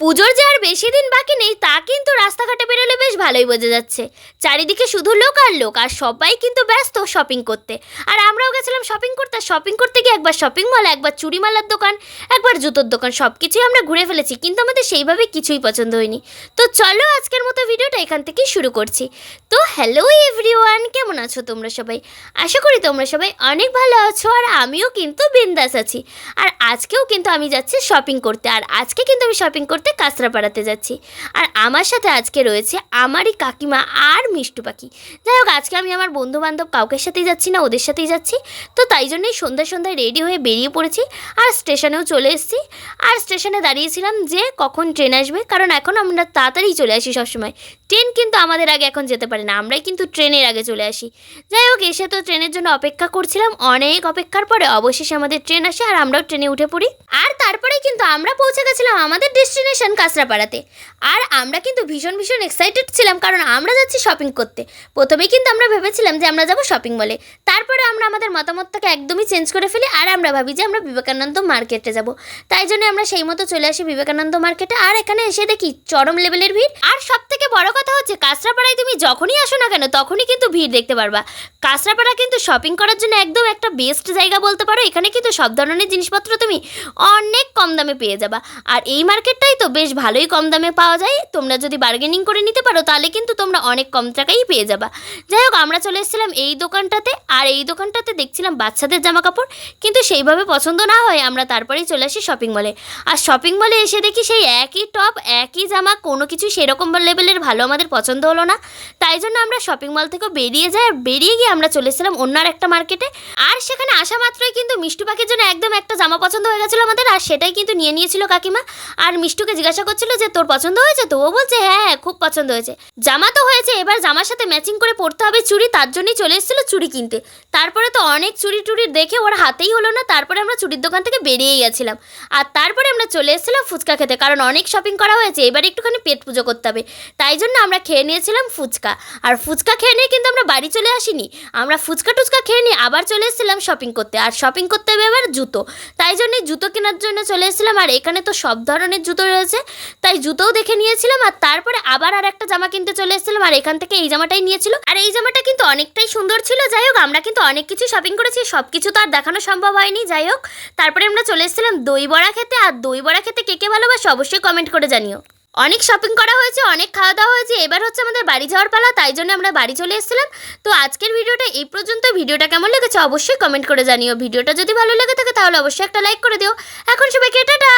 পুজোর যে আর বেশি দিন বাকি নেই তা কিন্তু রাস্তাঘাটে বেরোলে বেশ ভালোই বোঝা যাচ্ছে। চারিদিকে শুধু লোক আর লোক, আর সবাই কিন্তু ব্যস্ত শপিং করতে। আর আমরাও গেছিলাম শপিং করতে গিয়ে একবার শপিং মল, একবার চুড়িমালার দোকান, একবার জুতোর দোকান, সব কিছুই আমরা ঘুরে ফেলেছি, কিন্তু আমাদের সেইভাবে কিছুই পছন্দ হয়নি। তো চলো আজকের মতো ভিডিওটা এখান থেকেই শুরু করছি। তো হ্যালো এভরিওয়ান, কেমন আছো তোমরা সবাই? আশা করি তোমরা সবাই অনেক ভালো আছো, আর আমিও কিন্তু বিন্দাস আছি। আর আজকেও কিন্তু আমি যাচ্ছি শপিং করতে, আর আজকে কিন্তু আমি শপিং করতে কাঁচরাপাড়াতে যাচ্ছি। আর আমার সাথে আজকে রয়েছে আমারই কাকিমা আর মিষ্টু পাখি। যাই হোক, আজকে আমি আমার বন্ধু বান্ধব কাউকের সাথেই যাচ্ছি না, ওদের সাথেই যাচ্ছি। তো তাই জন্যই সন্ধ্যায় রেডি হয়ে বেরিয়ে পড়েছি, আর স্টেশনেও চলে এসেছি। আর স্টেশনে দাঁড়িয়েছিলাম যে কখন ট্রেন আসবে, কারণ এখন আমরা তাড়াতাড়ি চলে আসি সবসময়। ট্রেন কিন্তু আমাদের আগে এখন যেতে পারে না, আমরাই কিন্তু ট্রেনের আগে চলে আসি। যাই হোক, এসে তো ট্রেনের জন্য অপেক্ষা করছিলাম, অনেক অপেক্ষার পরে অবশেষে আমাদের ট্রেন আসে, আর আমরাও ট্রেনে উঠে পড়ি। আর তারপরেই কিন্তু আমরা পৌঁছে গেছিলাম আমাদের ডেস্টিনেশন কাঁচরাপাড়াতে। আর আমরা কিন্তু ভীষণ এক্সাইটেড ছিলাম, কারণ আমরা যাচ্ছি শপিং করতে। প্রথমেই কিন্তু আমরা ভেবেছিলাম যে আমরা যাব শপিং মলে, তারপরে আমরা আমাদের মতামতটাকে একদমই চেঞ্জ করে ফেলি, আর আমরা ভাবি যে আমরা বিবেকানন্দ মার্কেটে যাব। তাই জন্য আমরা সেই মতো চলে আসি বিবেকানন্দ মার্কেটে। আর এখানে এসে দেখি চরম লেভেলের ভিড়। আর সব থেকে বড় কথা হচ্ছে, কাঁচরাপাড়ায় তুমি যখনই আসো না কেন তখনই কিন্তু ভিড় দেখতে পারবা। কাঁচরাপাড়া কিন্তু শপিং করার জন্য একদম একটা বেস্ট জায়গা বলতে পারো। এখানে কিন্তু সব ধরনের জিনিসপত্র তুমি অনেক কম দামে পেয়ে যাবা। আর এই মার্কেটটাই তো বেশ ভালোই কম দামে পাওয়া যায়। তোমরা যদি বার্গেনিং করে নিতে পারো তাহলে কিন্তু তোমরা অনেক কম টাকাই পেয়ে যাবা। যাই হোক, আমরা চলে এসেছিলাম এই দোকানটাতে, আর এই দোকানটাতে দেখছিলাম বাচ্চাদের জামা কাপড়, কিন্তু সেইভাবে পছন্দ না হয় আমরা তারপরেই চলে আসি শপিং মলে। আর শপিং মলে এসে দেখি সেই একই টপ একই জামা, কোনো কিছু সেরকম লেভেলের ভালো আমাদের পছন্দ হলো না। তাই জন্য আমরা শপিং মল থেকে বেরিয়ে যাই, আর বেরিয়ে গিয়ে আমরা চলে এসেছিলাম অন্য আর একটা মার্কেটে। আর সেখানে আসা মাত্রই কিন্তু মিষ্টু পাখির জন্য একদম একটা জামা পছন্দ হয়ে গেছিলো আমাদের, আর সেটাই কিন্তু নিয়ে নিয়েছিল কাকিমা। আর মিষ্টুকে জিজ্ঞাসা করছিল যে তোর পছন্দ হয়েছে তো? ও বলছে হ্যাঁ খুব পছন্দ হয়েছে। জামা তো হয়েছে, এবার জামার সাথে ম্যাচিং করে পরতে হবে চুড়ি, তার জন্যই চলে এসেছিলো চুড়ি কিনতে। তারপরে তো অনেক চুড়ি টুড়ি দেখে ওর হাতেই হলো না, তারপরে আমরা চুড়ির দোকান থেকে বেরিয়েই গেছিলাম। আর তারপরে আমরা চলে এসেছিলাম ফুচকা খেতে, কারণ অনেক শপিং করা হয়েছে, এবার একটুখানি পেট পুজো করতে হবে। তাই জন্য আমরা খেয়ে নিয়েছিলাম ফুচকা। আর ফুচকা খেয়ে নিয়ে কিন্তু আমরা বাড়ি চলে আসিনি, আমরা ফুচকা টুচকা খেয়ে নিয়ে আবার চলে এসেছিলাম শপিং করতে। আর শপিং করতে হবে এবার জুতো, তাই জন্যই জুতো কেনার জন্য চলে এসেছিলাম। আর এখানে তো সব ধরনের জুতো রয়েছে, তাই জুতোও দেখে নিয়েছিলাম। আর তারপরে আবার আর একটা জামা কিনতে চলে এসেছিলাম, আর এখান থেকে এই জামাটাই নিয়েছিল, আর এই জামাটা কিন্তু অনেকটাই সুন্দর ছিল। যাই হোক, আমরা কিন্তু অনেক কিছু শপিং করেছি, সব কিছু তো আর দেখানো সম্ভব হয়নি। যাই হোক, তারপরে আমরা চলে এসেছিলাম দই বড়া খেতে। আর দই বড়া খেতে কে কে ভালোবাসে অবশ্যই কমেন্ট করে জানিও। অনেক শপিং করা হয়েছে, অনেক খাওয়া দাওয়া হয়েছে, এবার হচ্ছে আমাদের বাড়ি যাওয়ার পালা, তাই জন্য আমরা বাড়ি চলে এসেছিলাম। তো আজকের ভিডিওটা এই পর্যন্ত। ভিডিওটা কেমন লেগেছে অবশ্যই কমেন্ট করে জানিও। ভিডিওটা যদি ভালো লেগে থাকে তাহলে অবশ্যই একটা লাইক করে দিও। এখন সবাইকে টাটা।